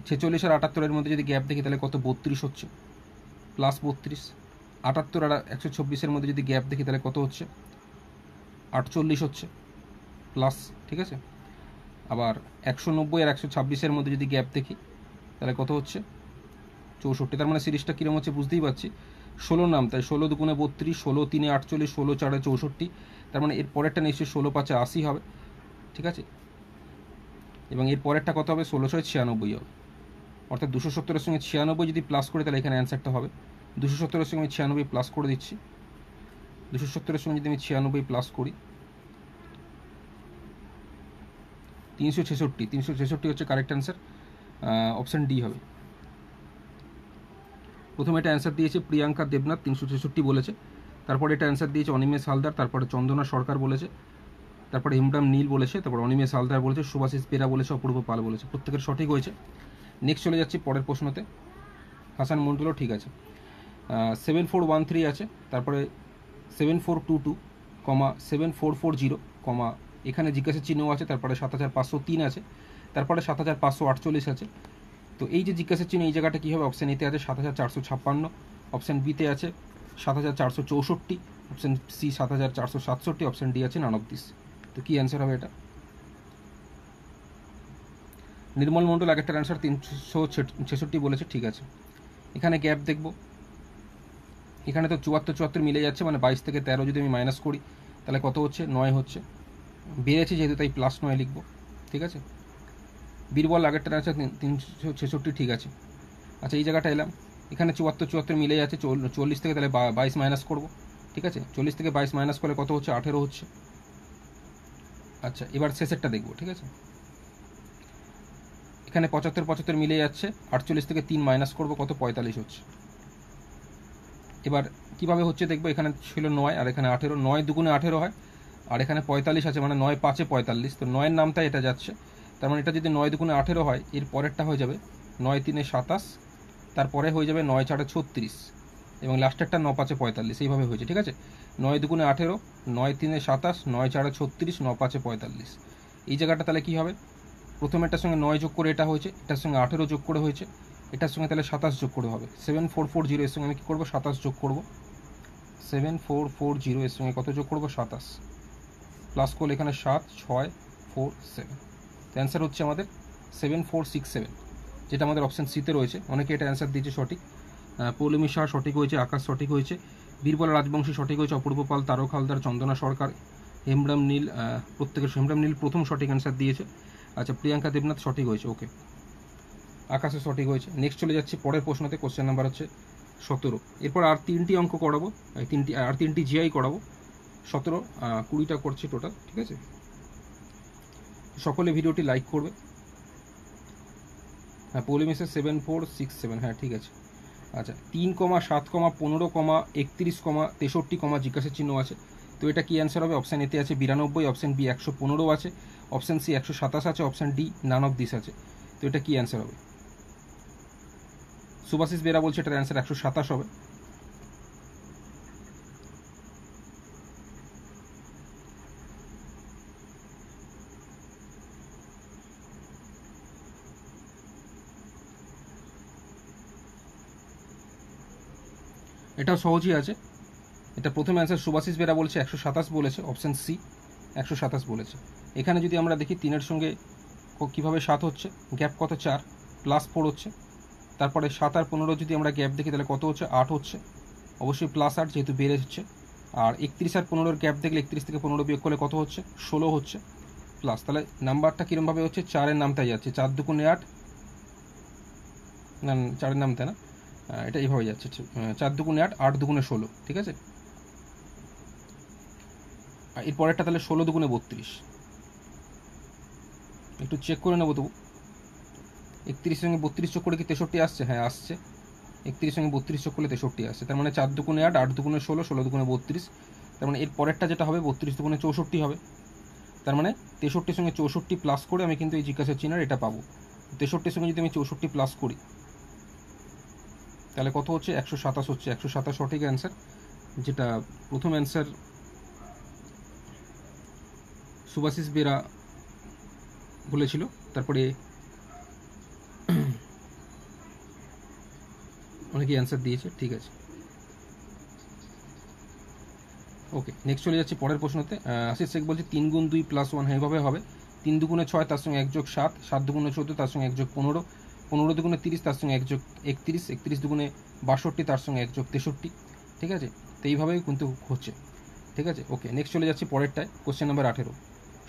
46 আর 78-এর মধ্যে যদি গ্যাপ দেখি তাহলে কত? 32 হচ্ছে, প্লাস 32। 78 আর 126-এর মধ্যে যদি গ্যাপ দেখি তাহলে কত হচ্ছে? 48 হচ্ছে, প্লাস, ঠিক আছে। আবার 190 আর 126-এর মধ্যে যদি গ্যাপ দেখি তাহলে কত হচ্ছে? 64। তার মানে সিরিজটা কীরকম হচ্ছে বুঝতেই পারছি। 16 নাম, তাই 16 দুগুণে 32, 16 3 48, 16 4 64। তার মানে এর পরেরটা নিশ্চয়ই 16 5 80 হবে, ঠিক আছে। এবং এর পরেরটা কত হবে? 16 6 96 হবে। অর্থাৎ 270-এর সঙ্গে 96 যদি প্লাস করি তাহলে এখানে অ্যান্সারটা হবে। 270-এর সঙ্গে আমি 96 প্লাস করে দিচ্ছি। 270-এর সঙ্গে যদি আমি 96 প্লাস করি 366। 366 হচ্ছে কারেক্ট অ্যান্সার, অপশান ডি হবে। প্রথমে এটা অ্যান্সার দিয়েছে প্রিয়াঙ্কা দেবনাথ, 366 বলেছে। তারপরে এটা অ্যান্সার দিয়েছে অনিমেষ হালদার, তারপরে চন্দনা সরকার বলেছে, তারপরে হেমরাম নীল বলেছে, তারপর অনিমেষ হালদার বলেছে, সুভাষিস বেরা বলেছে, অপূর্ব পাল বলেছে। প্রত্যেকের সঠিক হয়েছে। নেক্সট চলে যাচ্ছি পরের প্রশ্নতে। হাসান মণ্ডলও ঠিক আছে। 7413 আছে, তারপরে 7422, 7440, এখানে জিজ্ঞাসা চিহ্ন আছে, তারপরে 7503 আছে, তারপরে 7548 আছে। তো এই যে জিজ্ঞাসা চিহ্ন এই জায়গাটা কী হবে? অপশান এতে আছে 7456, অপশান বিতে আছে 7464, অপশান সি 7467, অপশান ডি আছে 49। তো কী অ্যান্সার হবে এটা? নির্মল মণ্ডল আগেরটার অ্যান্সার 366 বলেছে, ঠিক আছে। এখানে গ্যাপ দেখব, এখানে তো 74 মিলে যাচ্ছে, মানে 22 থেকে 13 যদি আমি মাইনাস করি তাহলে কত হচ্ছে? 9 হচ্ছে। বেড়েছে যেহেতু তাই +9 লিখব, ঠিক আছে। বীরবল আগেরটার অ্যান্সার 366, ঠিক আছে। আচ্ছা, এই জায়গাটা এলাম, এখানে 74 মিলে যাচ্ছে, 40 থেকে তাহলে 22 মাইনাস করবো, ঠিক আছে। 40 থেকে 22 মাইনাস করলে কত হচ্ছে? 18 হচ্ছে। আচ্ছা, এবার শেষেরটা দেখব, ঠিক আছে। এখানে 75 মিলে যাচ্ছে, 48 থেকে 3 মাইনাস করবো, কত? 45 হচ্ছে। এবার কিভাবে হচ্ছে দেখবো, এখানে ছিল 9 আর এখানে 18, 9 দুগুণে 18 হয়, আর এখানে 45 আছে, মানে 9 5 45। তো 9-এর নামটাই এটা যাচ্ছে, তার মানে এটা যদি 9 দুগুণে 18 হয়, এর পরেরটা হয়ে যাবে 9 3 27, তারপরে হয়ে যাবে 9 4 36, এবং লাস্টেরটা 9 5 45। এইভাবে হয়েছে, ঠিক আছে। 9 দুগুণে 18, 9 3 27, 9 4 36, 9 5 45। এই জায়গাটা তাহলে কী হবে? প্রথমে এটার সঙ্গে 9 যোগ করে এটা হয়েছে, এটার সঙ্গে 18 যোগ করে হয়েছে, এটার সঙ্গে তাহলে 27 যোগ করে হবে। 7440 এর সঙ্গে আমি কী করবো? 27 যোগ করবো। 7440 এর সঙ্গে কত যোগ করবো? 27, প্লাস করলে এখানে 7 6 4 7। অ্যান্সার হচ্ছে আমাদের 7467, যেটা আমাদের অপশান সিতে রয়েছে। অনেকে এটা অ্যান্সার দিয়েছে সঠিক। পৌলমী শাহ সঠিক হয়েছে, আকাশ সঠিক হয়েছে, বীরবল রাজবংশী সঠিক হয়েছে, অপূর্ব পাল, তারক হালদার, চন্দনা সরকার, হেমরাম নীল, প্রত্যেকের হেমরাম নীল প্রথম সঠিক অ্যান্সার দিয়েছে। আচ্ছা, প্রিয়াঙ্কা দেবনাথ সঠিক হয়েছে, ওকে। আকাশে সঠিক হয়েছে। নেক্সট চলে যাচ্ছি পরের প্রশ্নতে। কোশ্চেন নাম্বার হচ্ছে 17। এরপর আর 3টি অঙ্ক করাবো, আর 3টি জিআই করাবো। 17 20টা করছি টোটাল, ঠিক আছে। সকলে ভিডিওটি লাইক করবে। হ্যাঁ, পৌলমীশা 7467, হ্যাঁ ঠিক আছে। আচ্ছা, 3, 7, 15, 31, 63, জিজ্ঞাসা চিহ্ন আছে। তো এটা কি অ্যান্সার হবে? অপশান এতে আছে 92, অপশান বি 115 আছে, অপশান সি 127 আছে, option D none of this আছে। তো এটা কি অ্যান্সার হবে? সুভাষিস বেরা বলছে এটার অ্যান্সার 127 হবে। এটাও সহজই আছে। এটা প্রথম অ্যান্সার সুভাশিস বেরা বলছে 127 বলেছে, অপশান সি 127 বলেছে। এখানে যদি আমরা দেখি 3-এর সঙ্গে কীভাবে 7 হচ্ছে, গ্যাপ কত 4, +4 হচ্ছে। তারপরে 7 আর 15 যদি আমরা গ্যাপ দেখি তাহলে কত হচ্ছে, 8 হচ্ছে, অবশ্যই +8 যেহেতু বেড়ে হচ্ছে। আর 31 আর 15-এর গ্যাপ দেখলে 31 থেকে 15 বিয়োগ করলে কত হচ্ছে, 16 হচ্ছে প্লাস। তাহলে নাম্বারটা কীরমভাবে হচ্ছে, 4-এর নামটাই যাচ্ছে, 4 দুগুণে 8, না 4-এর নামতে না, এটা এইভাবে যাচ্ছে, 4 দুগুণে 8, 8 দুগুণে 16, ঠিক আছে। আর এর পরেরটা তাহলে 16 দুগুণে 32, একটু চেক করে নেবো তবু। 31 সঙ্গে 32 যোগ করে কি 63 আসছে? হ্যাঁ আসছে। 31 সঙ্গে 32 যোগ করলে 63 আসছে। তার মানে 4 দুগুণে 8, 8 দুগুণে 16, 16 দুগুণে 32। তার মানে এর পরেরটা যেটা হবে 32 দুগুণে 64 হবে। তার মানে 63 সঙ্গে 64 প্লাস করে আমি কিন্তু এই জিজ্ঞাসা চিহ্নের এটা পাবো। 63 সঙ্গে যদি আমি 64 প্লাস করি তাহলে কত হচ্ছে, 127 হচ্ছে। 127 সঠিক অ্যান্সার, যেটা প্রথম অ্যান্সার সুভাশিস বেরা বলেছিল। তারপরে অনেকেই অ্যান্সার দিয়েছে, ঠিক আছে। ওকে, নেক্সট চলে যাচ্ছে পরের প্রশ্নতে। আশিস শেখ বলছে 3 গুণ 2 + 1, হ্যাঁ এভাবে হবে। 3 দুগুণে 6, তার সঙ্গে 1 যোগ 7, 7 দুগুণে 14, তার সঙ্গে 1 যোগ 15, 15 দুগুণে 30, তার সঙ্গে 1 যোগ 31, 31 দুগুণে 62, তার সঙ্গে 1 যোগ 63, ঠিক আছে। তো এইভাবেই কিন্তু হচ্ছে, ঠিক আছে। ওকে, নেক্সট চলে যাচ্ছে পরেরটায়, কোশ্চেন নাম্বার 18।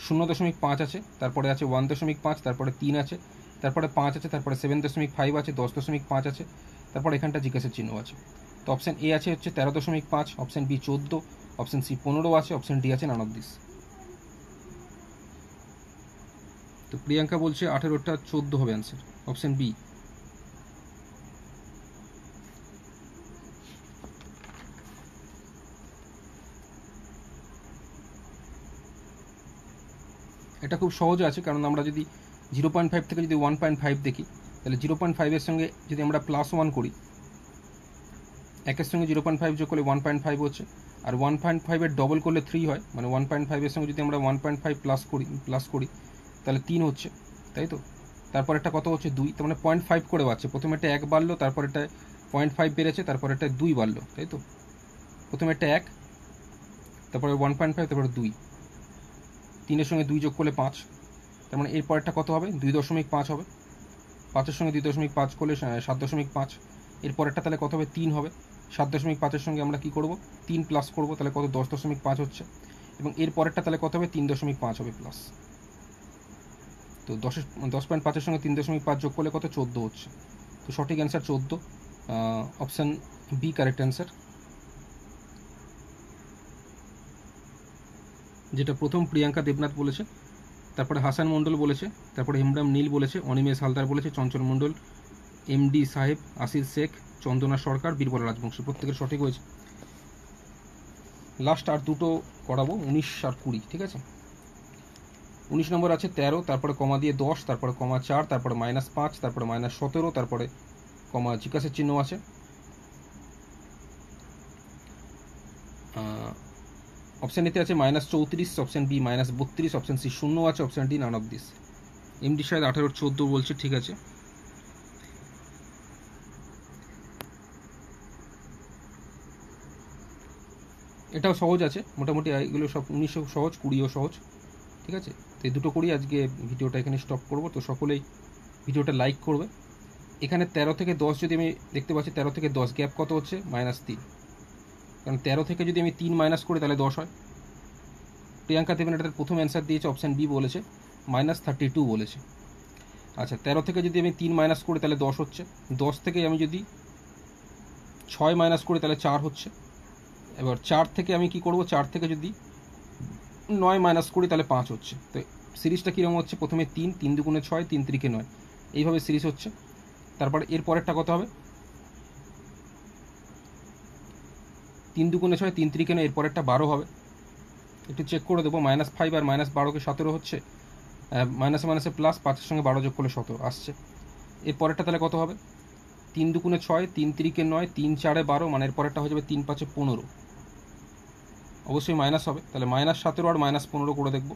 0.5 আছে, তারপরে আছে 1.5, তারপরে 3 আছে, তারপরে 5 আছে, তারপরে 7.5 আছে, 10.5 আছে, তারপরে এখানটা জিজ্ঞাসার চিহ্ন আছে। তো অপশান এ আছে হচ্ছে 13.5, অপশান বি 14, অপশান সি 15 আছে, অপশান ডি আছে নান অফ দিস। তো প্রিয়াঙ্কা বলছে 18টা 14 হবে অ্যান্সার, অপশান বি। এটা খুব সহজ আছে, কারণ আমরা যদি 0.5 থেকে যদি 1.5 দেখি তাহলে 0.5-এর সঙ্গে যদি আমরা +1 করি, 1-এর সঙ্গে 0.5 যোগ করলে 1.5 হচ্ছে, আর 1.5-এর ডবল করলে 3 হয়, মানে 1.5-এর সঙ্গে যদি আমরা 1.5 প্লাস করি তাহলে 3 হচ্ছে, তাই তো। তারপর একটা কত হচ্ছে 2, তার মানে 0.5 করে বাড়ছে। প্রথমে একটা 1 বাড়লো, তারপর এটা 0.5 বেড়েছে, তারপর এটা 2 বাড়লো, তাই তো। প্রথমে একটা 1, তারপরে 1.5, তারপরে 2, 3-এর সঙ্গে 2 যোগ করলে 5, তার মানে এরপর একটা কত হবে, 2.5 হবে। 5-এর সঙ্গে 2.5 করলে 7.5, এরপর একটা তাহলে কত হবে, 3 হবে। 7.5-এর সঙ্গে আমরা কি করব, 3 প্লাস করব, তাহলে কত, 10.5 হচ্ছে। এবং এর পরেরটা তাহলে কত হবে, 3.5 হবে প্লাস। তো 10.5-এর সঙ্গে 3.5 যোগ করলে কত, 14 হচ্ছে। তো সঠিক answer 14, option B correct answer, যেটা প্রথম প্রিয়াঙ্কা দেবনাথ বলেছে, তারপরে হাসান মণ্ডল বলেছে, তারপরে হেমব্রাম নীল বলেছে, অনিমেষ হালদার বলেছে, চঞ্চল মণ্ডল, এমডি সাহেব, আসির শেখ, চন্দনা সরকার, বীরবল রাজবংশী, প্রত্যেকের সঠিক হয়েছে। লাস্ট আর দুটো করাবো, 19 আর 20, ঠিক আছে। 19 নম্বর আছে 13, তারপরে কমা দিয়ে 10, তারপরে কমা 4, তারপরে -5, তারপরে -17, তারপরে কমা জিজ্ঞাসার চিহ্ন আছে। অপশান এতে আছে -34, অপশান বি -32, অপশান সি 0 আছে, option D none of this. MD সাহেব 18-14 বলছে, ঠিক আছে। এটাও সহজ আছে মোটামুটি, এগুলো সব 19ও সহজ, 20ও সহজ, ঠিক আছে। তো এই দুটো করি আজকে ভিডিওটা এখানে স্টপ করব। তো সকলেই ভিডিওটা লাইক করবে। এখানে 13 থেকে 10 যদি আমি দেখতে পাচ্ছি, 13 থেকে 10 গ্যাপ কত হচ্ছে, -3, কারণ 13 থেকে যদি আমি 3 মাইনাস করি তাহলে 10 হয়। প্রিয়াঙ্কা দেবেন এটার প্রথম অ্যান্সার দিয়েছে, অপশান বি বলেছে, -32 বলেছে। আচ্ছা, 13 থেকে যদি আমি 3 মাইনাস করি তাহলে 10 হচ্ছে। 10 থেকে আমি যদি 6 মাইনাস করি তাহলে 4 হচ্ছে। এবার 4 থেকে আমি কি করব, 4 থেকে যদি 9 মাইনাস করি তাহলে 5 হচ্ছে। তো সিরিজটা কীরকম হচ্ছে, প্রথমে 3, 3 দুগুণে 6, 3 3-এ 9, এইভাবে সিরিজ হচ্ছে। তারপরে এর পরেরটা কত হবে, 3 দুগুণে 6, 3 3-এ 9, এর পরেরটা 12 হবে। একটু চেক করে দেবো, -5 আর -12কে 17 হচ্ছে, মাইনাসে মাইনাসে প্লাস, 5-এর সঙ্গে 12 যোগ করলে 17 আসছে। এর পরেরটা তাহলে কত হবে, 3 দুগুণে 6, 3 3-এ 9, 3 4-এ 12, মানে এর পরেরটা হয়ে যাবে 3 5-এ 15, অবশ্যই মাইনাস হবে। তাহলে -17 আর -15 করে দেখব,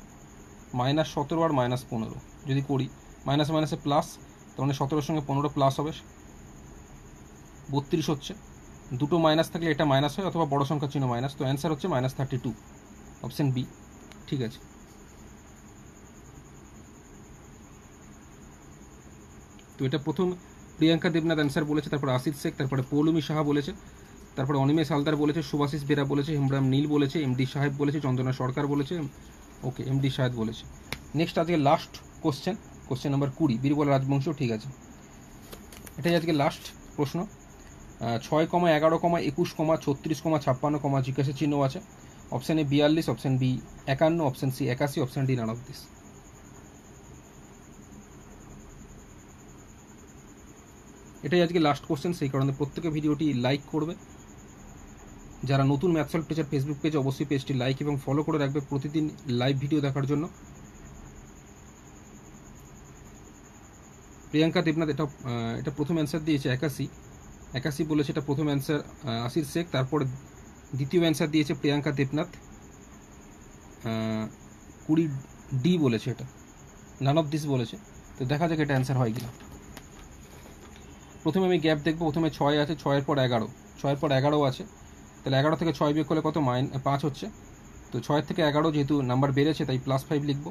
-17 আর -15 যদি করি, মাইনাসে মাইনাসে প্লাস, তার মানে 17-এর সঙ্গে 15 প্লাস হবে, 32 হচ্ছে। দুটো মাইনাস থাকলে এটা মাইনাস হয় অথবা বড় সংখ্যার চিহ্ন মাইনাস, তো অ্যান্সার হচ্ছে -32, অপশন বি। ঠিক আছে, তো এটা প্রথম প্রিয়াঙ্কা দেবনাথ অ্যান্সার বলেছে, তারপরে আসিফ শেখ, তারপরে পৌলমী সাহা বলেছে, তারপরে অনিমেষ হালদার বলেছে, শুভাশিস বেরা বলেছে, হেমব্রাম নীল বলেছে, এমডি সাহেব বলেছে, চন্দনা সরকার বলেছে, ওকে এমডি সাহেব বলেছে। নেক্সট আজকে লাস্ট কোশ্চেন নাম্বার 20, বীরবল রাজবংশ। ঠিক আছে, এটাই আজকে লাস্ট প্রশ্ন। 6, 11, 21, 36, 56, জিজ্ঞাসা চিহ্ন আছে। Option A 42, option B 51, option C 81, option D none of this. এটাই আজকে লাস্ট কোশ্চেন, সেই কারণে প্রত্যেকে ভিডিওটি লাইক করবে। যারা নতুন math solve teacher Facebook page, অবশ্যই পেজটি লাইক এবং ফলো করে রাখবে প্রতিদিন লাইভ ভিডিও দেখার জন্য। প্রিয়াঙ্কা দেবনাথ এটা প্রথম অ্যান্সার দিয়েছে 81 বলেছে, এটা প্রথম অ্যান্সার আসির শেখ। তারপরে দ্বিতীয় অ্যান্সার দিয়েছে প্রিয়াঙ্কা দেবনাথ 20 ডি বলেছে, এটা নান অফ দিস বলেছে। তো দেখা যাক এটা অ্যান্সার হয় কিনা। প্রথমে আমি গ্যাপ দেখবো, প্রথমে 6 আছে, 6-এর পর 11, 6-এর পর 11 আছে, তাহলে 11 থেকে 6 বিয়োগ করলে কত, 5 হচ্ছে। তো 6 থেকে 11 যেহেতু নাম্বার বেড়েছে তাই +5 লিখব।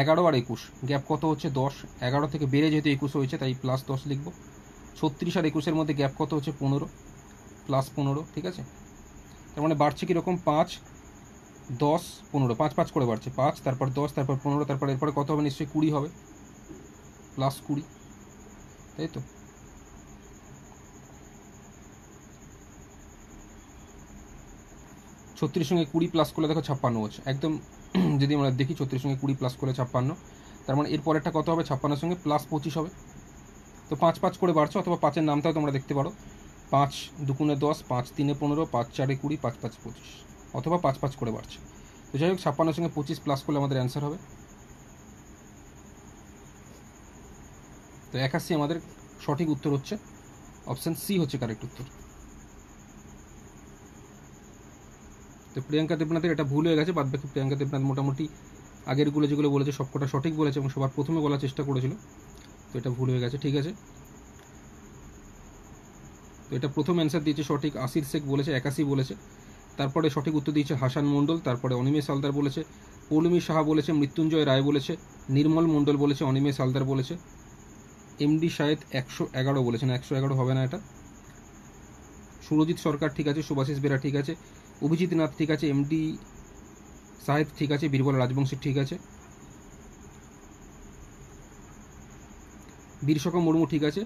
11 আর 21 গ্যাপ কত হচ্ছে, 10, 11 থেকে বেড়ে যেহেতু 21 হয়েছে তাই +10 লিখব। 36 আর 21-এর মধ্যে গ্যাপ কত হচ্ছে, 15, +15। ঠিক আছে, তার মানে বাড়ছে কীরকম, 5, 10, 15, 5 5 করে বাড়ছে, 5, তারপর 10, তারপর 15, তারপর এরপরে কত হবে, নিশ্চয়ই 20 হবে, +20, তাই তো। ছত্রিশ সঙ্গে 20 প্লাস করলে দেখো 56 হচ্ছে, একদম যদি আমরা দেখি 36 সঙ্গে 20 প্লাস করলে 56, তার মানে এর পরেরটা কত হবে, 56 সঙ্গে +25 হবে। তো 5 5 করে বাড়ছে, অথবা 5-এর নামটাও তোমরা দেখতে পারো, 5 2 × 10, 5 3 × 15, 5 4 × 20, 5 5 25, অথবা 5 5 করে বাড়ছে। তো যাই হোক 56 সঙ্গে 25 প্লাস করলে আমাদের অ্যান্সার হবে। তো 81 আমাদের সঠিক উত্তর হচ্ছে, অপশন সি হচ্ছে কারেক্ট উত্তর। তো প্রিয়াঙ্কা দেবনাথের এটা ভুল হয়ে গেছে, বাদ বাকি প্রিয়াঙ্কা দেবনাথ মোটামুটি আগেরগুলো যেগুলো বলেছে সবকটা সঠিক বলেছে এবং সবার প্রথমে বলার চেষ্টা করেছিল, তো এটা ভুল হয়ে গেছে। ঠিক আছে, তো এটা প্রথম অ্যান্সার দিয়েছে সঠিক আসির শেখ বলেছে, 81 বলেছে। তারপরে সঠিক উত্তর দিয়েছে হাসান মণ্ডল, তারপরে অনিমেষ হালদার বলেছে, পৌলমী সাহা বলেছে, মৃত্যুঞ্জয় রায় বলেছে, নির্মল মণ্ডল বলেছে, অনিমেষ হালদার বলেছে, এমডি শাহেদ 111 বলেছেন, 111 হবে না এটা। সুরজিৎ সরকার ঠিক আছে, শুভাশিস বেরা ঠিক আছে, অভিজিৎ নাথ ঠিক আছে, এমডি সাহেদ ঠিক আছে, বীরবল রাজবংশী ঠিক আছে, বীরশকা মুর্মু ঠিক আছে,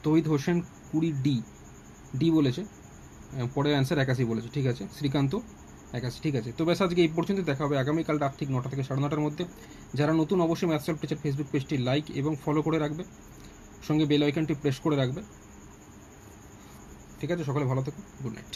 তহিদ হোসেন 20 ডি বলেছে, পরের অ্যান্সার 81 বলেছে। ঠিক আছে, শ্রীকান্ত 81। ঠিক আছে, তো ব্যাস আজকে এই পর্যন্ত, দেখা হবে আগামীকাল রাত ঠিক 9টা থেকে 9:30টার মধ্যে। যারা নতুন অবশ্যই ম্যাথ সলভ টিচার ফেসবুক পেজটি লাইক এবং ফলো করে রাখবে, সঙ্গে বেল আইকনটি প্রেস করে রাখবে। ঠিক আছে, সকলে ভালো থাকুন, গুড নাইট।